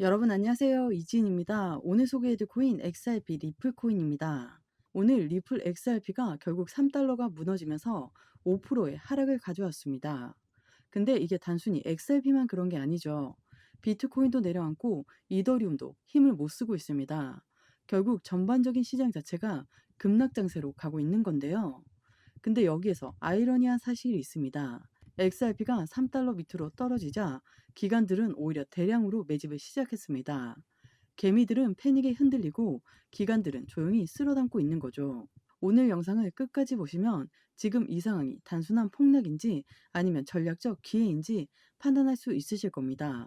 여러분 안녕하세요. 이지은입니다. 오늘 소개해드릴 코인 XRP 리플 코인입니다. 오늘 리플 XRP가 결국 3달러가 무너지면서 5%의 하락을 가져왔습니다. 근데 이게 단순히 XRP만 그런 게 아니죠. 비트코인도 내려앉고 이더리움도 힘을 못 쓰고 있습니다. 결국 전반적인 시장 자체가 급락장세로 가고 있는 건데요. 근데 여기에서 아이러니한 사실이 있습니다. XRP가 3달러 밑으로 떨어지자 기관들은 오히려 대량으로 매집을 시작했습니다. 개미들은 패닉에 흔들리고 기관들은 조용히 쓸어담고 있는 거죠. 오늘 영상을 끝까지 보시면 지금 이 상황이 단순한 폭락인지 아니면 전략적 기회인지 판단할 수 있으실 겁니다.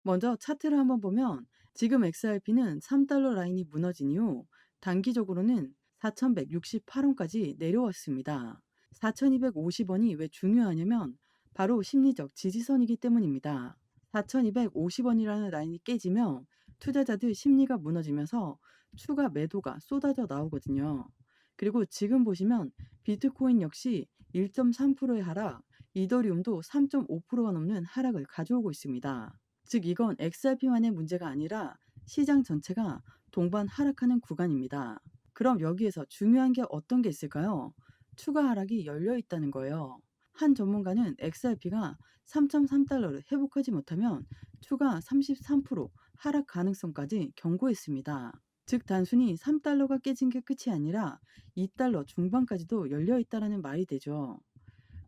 먼저 차트를 한번 보면 지금 XRP는 3달러 라인이 무너진 이후 단기적으로는 4,168원까지 내려왔습니다. 4,250원이 왜 중요하냐면 바로 심리적 지지선이기 때문입니다. 4,250원이라는 라인이 깨지면 투자자들 심리가 무너지면서 추가 매도가 쏟아져 나오거든요. 그리고 지금 보시면 비트코인 역시 1.3%의 하락, 이더리움도 3.5%가 넘는 하락을 가져오고 있습니다. 즉 이건 XRP만의 문제가 아니라 시장 전체가 동반 하락하는 구간입니다. 그럼 여기에서 중요한 게 어떤 게 있을까요? 추가 하락이 열려 있다는 거예요. 한 전문가는 XRP가 3.3달러를 회복하지 못하면 추가 33% 하락 가능성까지 경고했습니다. 즉 단순히 3달러가 깨진 게 끝이 아니라 2달러 중반까지도 열려 있다는 말이 되죠.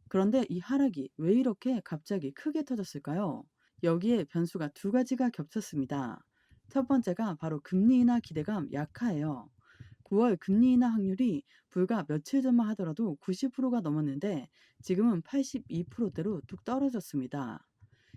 그런데 이 하락이 왜 이렇게 갑자기 크게 터졌을까요? 여기에 변수가 두 가지가 겹쳤습니다. 첫 번째가 바로 금리 인하 기대감 약화예요. 9월 금리 인하 확률이 불과 며칠 전만 하더라도 90%가 넘었는데 지금은 82%대로 뚝 떨어졌습니다.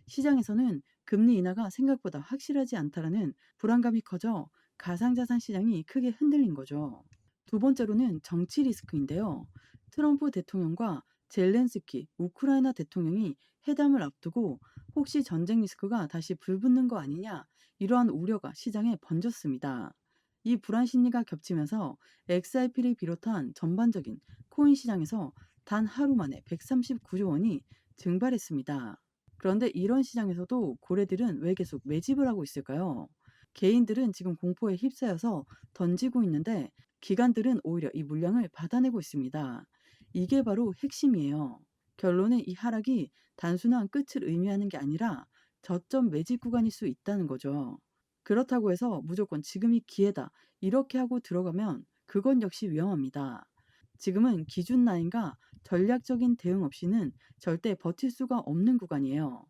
시장에서는 금리 인하가 생각보다 확실하지 않다라는 불안감이 커져 가상자산 시장이 크게 흔들린 거죠. 두 번째로는 정치 리스크인데요. 트럼프 대통령과 젤렌스키 우크라이나 대통령이 회담을 앞두고 혹시 전쟁 리스크가 다시 불붙는 거 아니냐 이러한 우려가 시장에 번졌습니다. 이 불안 심리가 겹치면서 XRP를 비롯한 전반적인 코인 시장에서 단 하루 만에 139조 원이 증발했습니다. 그런데 이런 시장에서도 고래들은 왜 계속 매집을 하고 있을까요? 개인들은 지금 공포에 휩싸여서 던지고 있는데 기관들은 오히려 이 물량을 받아내고 있습니다. 이게 바로 핵심이에요. 결론은 이 하락이 단순한 끝을 의미하는 게 아니라 저점 매집 구간일 수 있다는 거죠. 그렇다고 해서 무조건 지금이 기회다 이렇게 하고 들어가면 그건 역시 위험합니다. 지금은 기준 라인과 전략적인 대응 없이는 절대 버틸 수가 없는 구간이에요.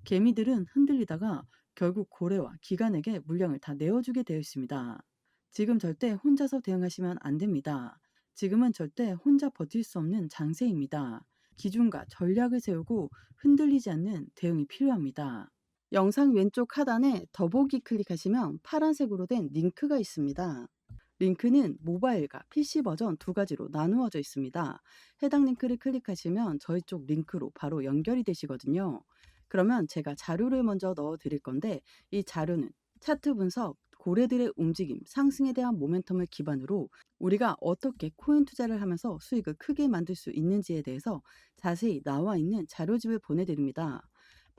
개미들은 흔들리다가 결국 고래와 기관에게 물량을 다 내어주게 되어 있습니다. 지금 절대 혼자서 대응하시면 안 됩니다. 지금은 절대 혼자 버틸 수 없는 장세입니다. 기준과 전략을 세우고 흔들리지 않는 대응이 필요합니다. 영상 왼쪽 하단에 더보기 클릭하시면 파란색으로 된 링크가 있습니다. 링크는 모바일과 PC 버전 두 가지로 나누어져 있습니다. 해당 링크를 클릭하시면 저희 쪽 링크로 바로 연결이 되시거든요. 그러면 제가 자료를 먼저 넣어 드릴 건데 이 자료는 차트 분석, 고래들의 움직임, 상승에 대한 모멘텀을 기반으로 우리가 어떻게 코인 투자를 하면서 수익을 크게 만들 수 있는지에 대해서 자세히 나와 있는 자료집을 보내드립니다.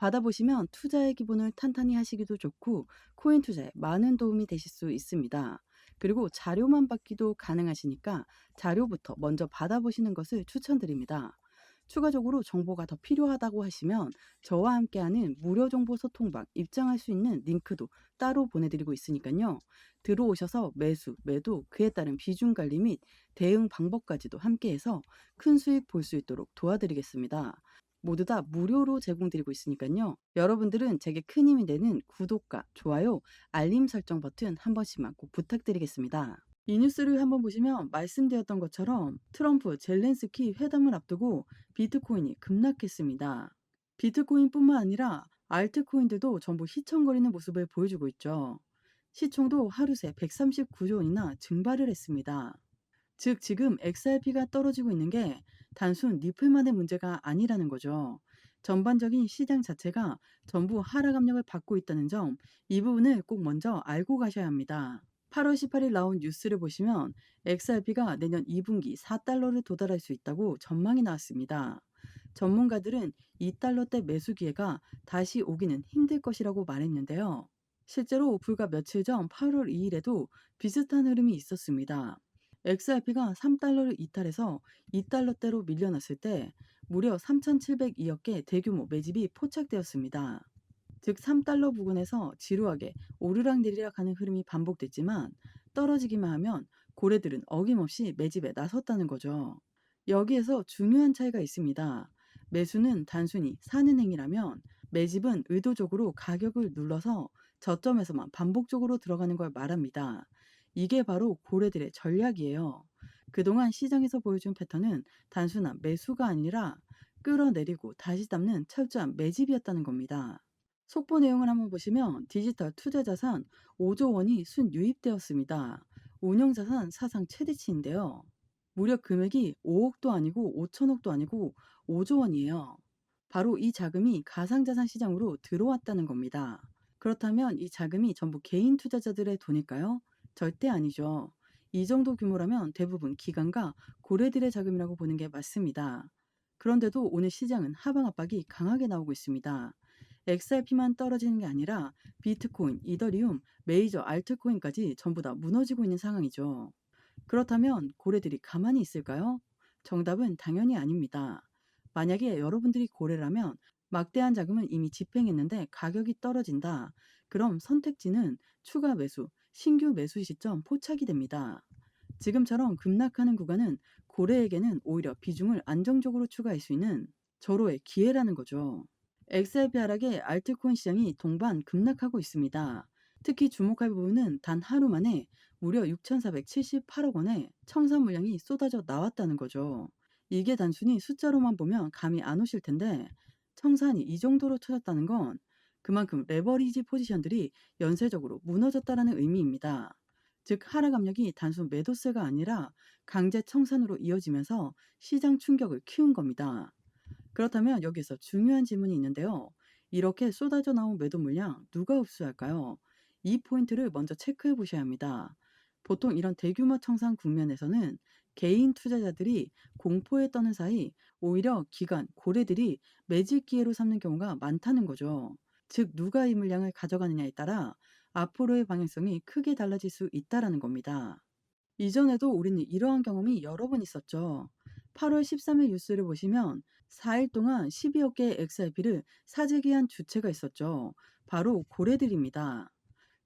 받아보시면 투자의 기본을 탄탄히 하시기도 좋고 코인 투자에 많은 도움이 되실 수 있습니다. 그리고 자료만 받기도 가능하시니까 자료부터 먼저 받아보시는 것을 추천드립니다. 추가적으로 정보가 더 필요하다고 하시면 저와 함께하는 무료 정보 소통방 입장할 수 있는 링크도 따로 보내드리고 있으니까요. 들어오셔서 매수, 매도, 그에 따른 비중 관리 및 대응 방법까지도 함께해서 큰 수익 볼 수 있도록 도와드리겠습니다. 모두 다 무료로 제공드리고 있으니까요. 여러분들은 제게 큰 힘이 되는 구독과 좋아요, 알림 설정 버튼 한 번씩만 꼭 부탁드리겠습니다. 이 뉴스를 한번 보시면 말씀드렸던 것처럼 트럼프 젤렌스키 회담을 앞두고 비트코인이 급락했습니다. 비트코인뿐만 아니라 알트코인들도 전부 휘청거리는 모습을 보여주고 있죠. 시총도 하루 새 139조 원이나 증발을 했습니다. 즉 지금 XRP가 떨어지고 있는 게 단순 리플만의 문제가 아니라는 거죠. 전반적인 시장 자체가 전부 하락 압력을 받고 있다는 점, 이 부분을 꼭 먼저 알고 가셔야 합니다. 8월 18일 나온 뉴스를 보시면 XRP가 내년 2분기 4달러를 도달할 수 있다고 전망이 나왔습니다. 전문가들은 2달러대 매수 기회가 다시 오기는 힘들 것이라고 말했는데요. 실제로 불과 며칠 전 8월 2일에도 비슷한 흐름이 있었습니다. XRP가 3달러를 이탈해서 2달러대로 밀려났을 때 무려 3,702억 개 대규모 매집이 포착되었습니다. 즉 3달러 부근에서 지루하게 오르락내리락 하는 흐름이 반복됐지만 떨어지기만 하면 고래들은 어김없이 매집에 나섰다는 거죠. 여기에서 중요한 차이가 있습니다. 매수는 단순히 사는 행위라면 매집은 의도적으로 가격을 눌러서 저점에서만 반복적으로 들어가는 걸 말합니다. 이게 바로 고래들의 전략이에요. 그동안 시장에서 보여준 패턴은 단순한 매수가 아니라 끌어내리고 다시 잡는 철저한 매집이었다는 겁니다. 속보 내용을 한번 보시면 디지털 투자 자산 5조 원이 순유입되었습니다. 운영 자산 사상 최대치인데요. 무려 금액이 5억도 아니고 5천억도 아니고 5조 원이에요. 바로 이 자금이 가상자산 시장으로 들어왔다는 겁니다. 그렇다면 이 자금이 전부 개인 투자자들의 돈일까요? 절대 아니죠. 이 정도 규모라면 대부분 기관과 고래들의 자금이라고 보는 게 맞습니다. 그런데도 오늘 시장은 하방 압박이 강하게 나오고 있습니다. XRP만 떨어지는 게 아니라 비트코인, 이더리움, 메이저 알트코인까지 전부 다 무너지고 있는 상황이죠. 그렇다면 고래들이 가만히 있을까요? 정답은 당연히 아닙니다. 만약에 여러분들이 고래라면 막대한 자금은 이미 집행했는데 가격이 떨어진다. 그럼 선택지는 추가 매수, 신규 매수 시점 포착이 됩니다. 지금처럼 급락하는 구간은 고래에게는 오히려 비중을 안정적으로 추가할 수 있는 절호의 기회라는 거죠. XRP 하락에 알트코인 시장이 동반 급락하고 있습니다. 특히 주목할 부분은 단 하루 만에 무려 6,478억 원의 청산 물량이 쏟아져 나왔다는 거죠. 이게 단순히 숫자로만 보면 감이 안 오실 텐데 청산이 이 정도로 터졌다는 건 그만큼 레버리지 포지션들이 연쇄적으로 무너졌다라는 의미입니다. 즉 하락 압력이 단순 매도세가 아니라 강제 청산으로 이어지면서 시장 충격을 키운 겁니다. 그렇다면 여기서 중요한 질문이 있는데요. 이렇게 쏟아져 나온 매도 물량 누가 흡수할까요? 이 포인트를 먼저 체크해 보셔야 합니다. 보통 이런 대규모 청산 국면에서는 개인 투자자들이 공포에 떠는 사이 오히려 기관, 고래들이 매질 기회로 삼는 경우가 많다는 거죠. 즉 누가 이 물량을 가져가느냐에 따라 앞으로의 방향성이 크게 달라질 수 있다라는 겁니다. 이전에도 우리는 이러한 경험이 여러 번 있었죠. 8월 13일 뉴스를 보시면 4일 동안 12억 개의 XRP를 사재기한 주체가 있었죠. 바로 고래들입니다.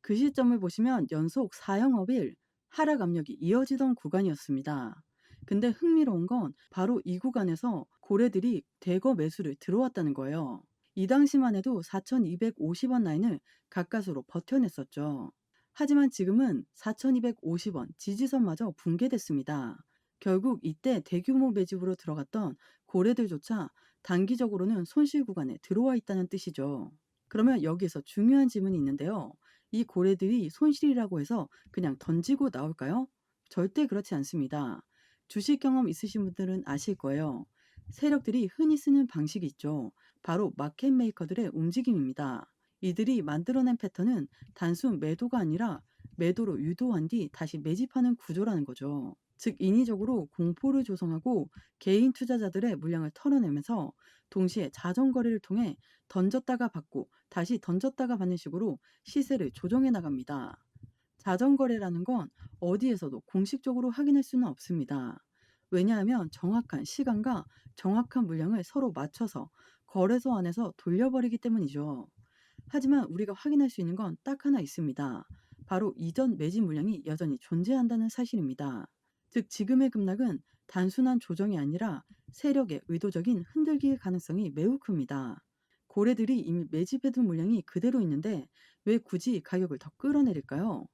그 시점을 보시면 연속 4영업일 하락 압력이 이어지던 구간이었습니다. 근데 흥미로운 건 바로 이 구간에서 고래들이 대거 매수를 들어왔다는 거예요. 이 당시만 해도 4,250원 라인을 가까스로 버텨냈었죠. 하지만 지금은 4,250원 지지선마저 붕괴됐습니다. 결국 이때 대규모 매집으로 들어갔던 고래들조차 단기적으로는 손실 구간에 들어와 있다는 뜻이죠. 그러면 여기에서 중요한 질문이 있는데요. 이 고래들이 손실이라고 해서 그냥 던지고 나올까요? 절대 그렇지 않습니다. 주식 경험 있으신 분들은 아실 거예요. 세력들이 흔히 쓰는 방식이 있죠. 바로 마켓 메이커들의 움직임입니다. 이들이 만들어낸 패턴은 단순 매도가 아니라 매도로 유도한 뒤 다시 매집하는 구조라는 거죠. 즉 인위적으로 공포를 조성하고 개인 투자자들의 물량을 털어내면서 동시에 자전거래를 통해 던졌다가 받고 다시 던졌다가 받는 식으로 시세를 조정해 나갑니다. 자전거래라는 건 어디에서도 공식적으로 확인할 수는 없습니다. 왜냐하면 정확한 시간과 정확한 물량을 서로 맞춰서 거래소 안에서 돌려버리기 때문이죠. 하지만 우리가 확인할 수 있는 건 딱 하나 있습니다. 바로 이전 매집 물량이 여전히 존재한다는 사실입니다. 즉 지금의 급락은 단순한 조정이 아니라 세력의 의도적인 흔들기의 가능성이 매우 큽니다. 고래들이 이미 매집해둔 물량이 그대로 있는데 왜 굳이 가격을 더 끌어내릴까요?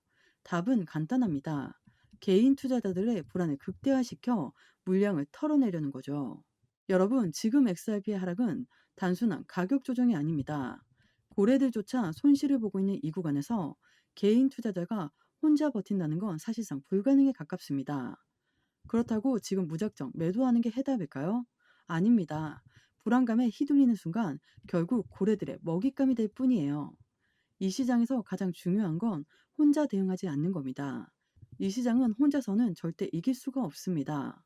답은 간단합니다. 개인 투자자들의 불안을 극대화시켜 물량을 털어내려는 거죠. 여러분, 지금 XRP의 하락은 단순한 가격 조정이 아닙니다. 고래들조차 손실을 보고 있는 이 구간에서 개인 투자자가 혼자 버틴다는 건 사실상 불가능에 가깝습니다. 그렇다고 지금 무작정 매도하는 게 해답일까요? 아닙니다. 불안감에 휘둘리는 순간 결국 고래들의 먹잇감이 될 뿐이에요. 이 시장에서 가장 중요한 건 혼자 대응하지 않는 겁니다. 이 시장은 혼자서는 절대 이길 수가 없습니다.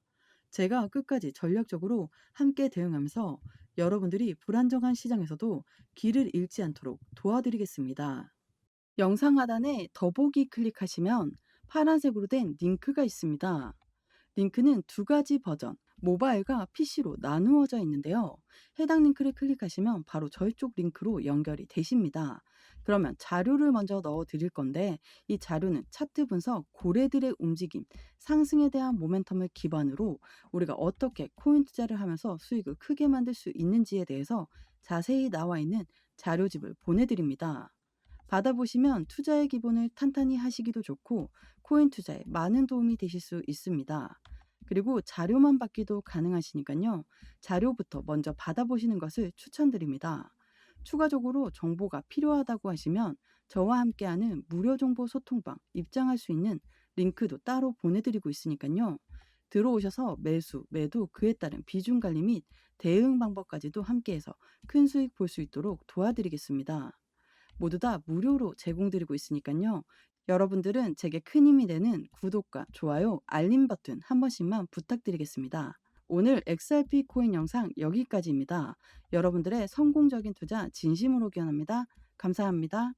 제가 끝까지 전략적으로 함께 대응하면서 여러분들이 불안정한 시장에서도 길을 잃지 않도록 도와드리겠습니다. 영상 하단에 더보기 클릭하시면 파란색으로 된 링크가 있습니다. 링크는 두 가지 버전, 모바일과 PC로 나누어져 있는데요. 해당 링크를 클릭하시면 바로 저희 쪽 링크로 연결이 되십니다. 그러면 자료를 먼저 넣어 드릴 건데, 이 자료는 차트 분석, 고래들의 움직임, 상승에 대한 모멘텀을 기반으로 우리가 어떻게 코인 투자를 하면서 수익을 크게 만들 수 있는지에 대해서 자세히 나와 있는 자료집을 보내드립니다. 받아보시면 투자의 기본을 탄탄히 하시기도 좋고 코인 투자에 많은 도움이 되실 수 있습니다. 그리고 자료만 받기도 가능하시니까요. 자료부터 먼저 받아보시는 것을 추천드립니다. 추가적으로 정보가 필요하다고 하시면 저와 함께하는 무료 정보 소통방 입장할 수 있는 링크도 따로 보내드리고 있으니까요. 들어오셔서 매수, 매도, 그에 따른 비중 관리 및 대응 방법까지도 함께해서 큰 수익 볼 수 있도록 도와드리겠습니다. 모두 다 무료로 제공드리고 있으니까요. 여러분들은 제게 큰 힘이 되는 구독과 좋아요, 알림 버튼 한 번씩만 부탁드리겠습니다. 오늘 XRP 코인 영상 여기까지입니다. 여러분들의 성공적인 투자 진심으로 기원합니다. 감사합니다.